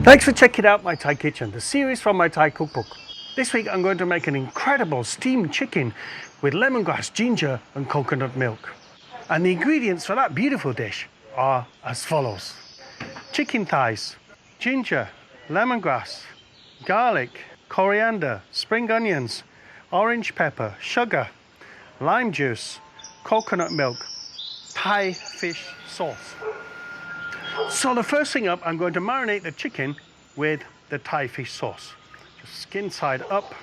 Thanks for checking out my Thai kitchen, the series from my Thai cookbook. This week I'm going to make an incredible steamed chicken with lemongrass, ginger and coconut milk. And the ingredients for that beautiful dish are as follows. Chicken thighs, ginger, lemongrass, garlic, coriander, spring onions, orange pepper, sugar, lime juice, coconut milk, Thai fish sauce. So the first thing up, I'm going to marinate the chicken with the Thai fish sauce. Just skin side up,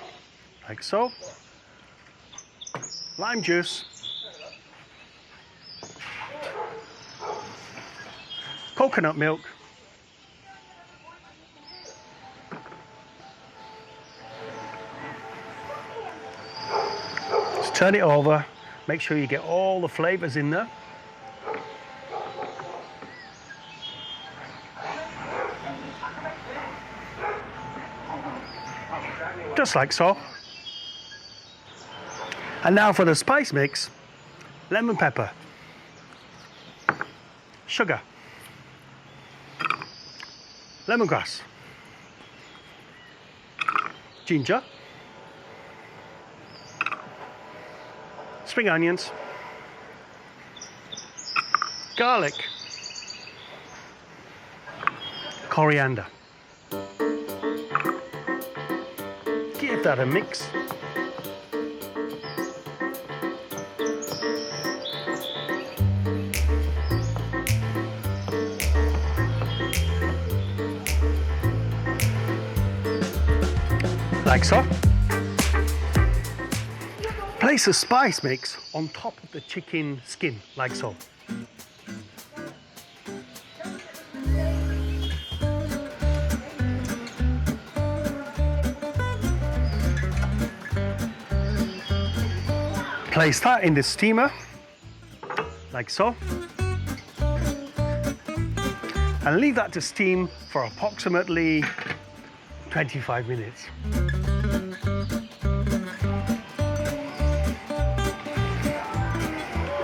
like so. Lime juice. Coconut milk. Just turn it over. Make sure you get all the flavors in there. Just like so. And now for the spice mix: lemon pepper, sugar, lemongrass, ginger, spring onions, garlic, coriander. Give that a mix. Like so. Place the spice mix on top of the chicken skin, like so. Place that in the steamer, like so, and leave that to steam for approximately 25 minutes.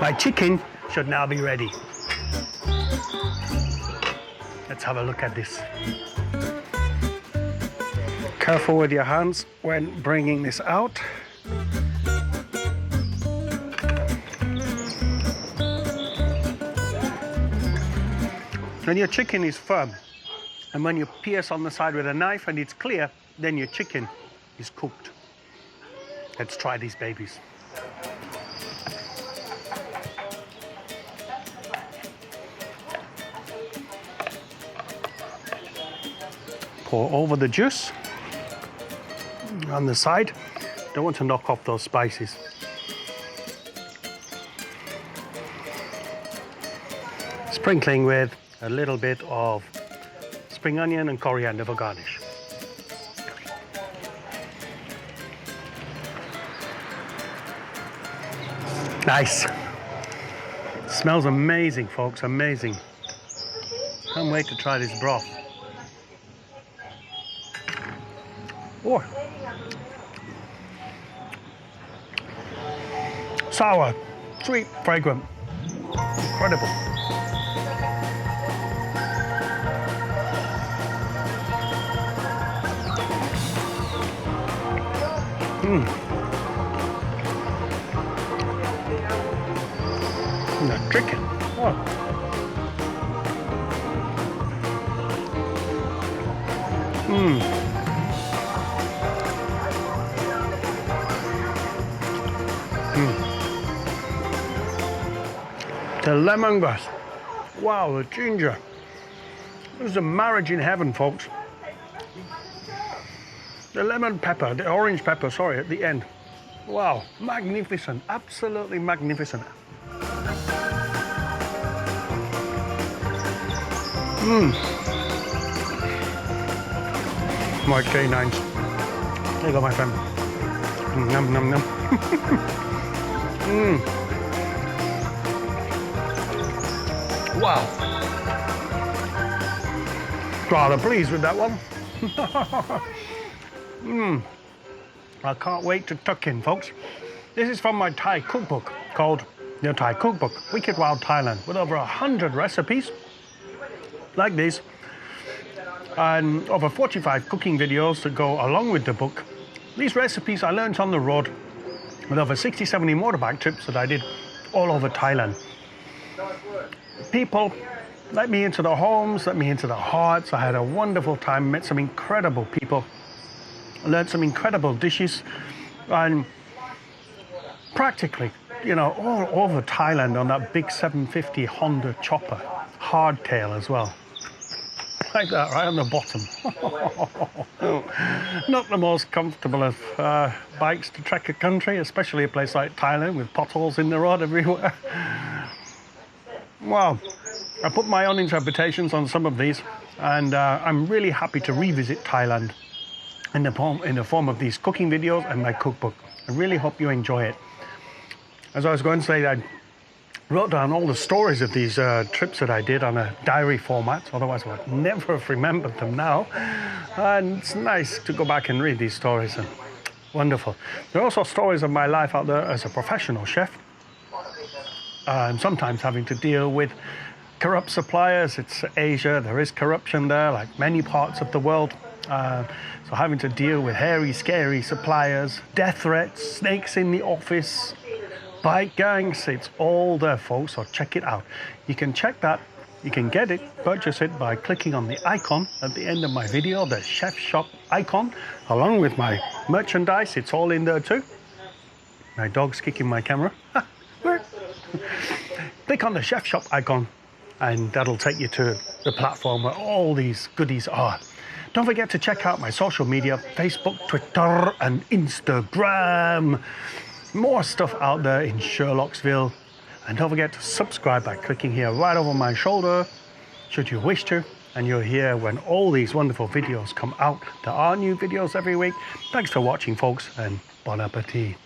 My chicken should now be ready. Let's have a look at this. Careful with your hands when bringing this out. When your chicken is firm, and when you pierce on the side with a knife and it's clear, then your chicken is cooked. Let's try these babies. Pour over the juice on the side. Don't want to knock off those spices. Sprinkling with a little bit of spring onion and coriander for garnish. Nice. Smells amazing, folks, amazing. Can't wait to try this broth. Oh. Sour, sweet, fragrant. Incredible. And the chicken. Oh. The lemongrass. Wow, the ginger. This is a marriage in heaven, folks. The lemon pepper, the orange pepper, sorry, at the end. Wow, magnificent, absolutely magnificent. My canines. There you go, my friend. Num, num, num. Wow. Rather pleased with that one. I can't wait to tuck in, folks. This is from my Thai cookbook called Your Thai Cookbook, Wicked Wild Thailand, with over 100 recipes like this. and over 45 cooking videos to go along with the book. These recipes I learned on the road with over 60, 70 motorbike trips that I did all over Thailand. People let me into their homes, let me into their hearts. I had a wonderful time, met some incredible people, learned some incredible dishes, and practically, you know, all over Thailand on that big 750 Honda chopper, hardtail as well. Like that, right on the bottom. Not the most comfortable of bikes to trek a country, especially a place like Thailand with potholes in the road everywhere. Well, I put my own interpretations on some of these, and I'm really happy to revisit Thailand in the form of these cooking videos and my cookbook. I really hope you enjoy it. As I was going to say, I wrote down all the stories of these trips that I did on a diary format, otherwise I would never have remembered them now. And it's nice to go back and read these stories. And wonderful. There are also stories of my life out there as a professional chef. And sometimes having to deal with corrupt suppliers. It's Asia, there is corruption there, like many parts of the world. So having to deal with hairy, scary suppliers, death threats, snakes in the office, bike gangs, it's all there, folks, so check it out. You can check that, you can get it, purchase it by clicking on the icon at the end of my video, the chef shop icon, along with my merchandise. It's all in there too. My dog's kicking my camera. Click on the chef shop icon and that'll take you to the platform where all these goodies are. Don't forget to check out my social media, Facebook, Twitter and Instagram. More stuff out there in Sherlocksville. And don't forget to subscribe by clicking here right over my shoulder, should you wish to. And you're here when all these wonderful videos come out. There are new videos every week. Thanks for watching, folks, and bon appetit.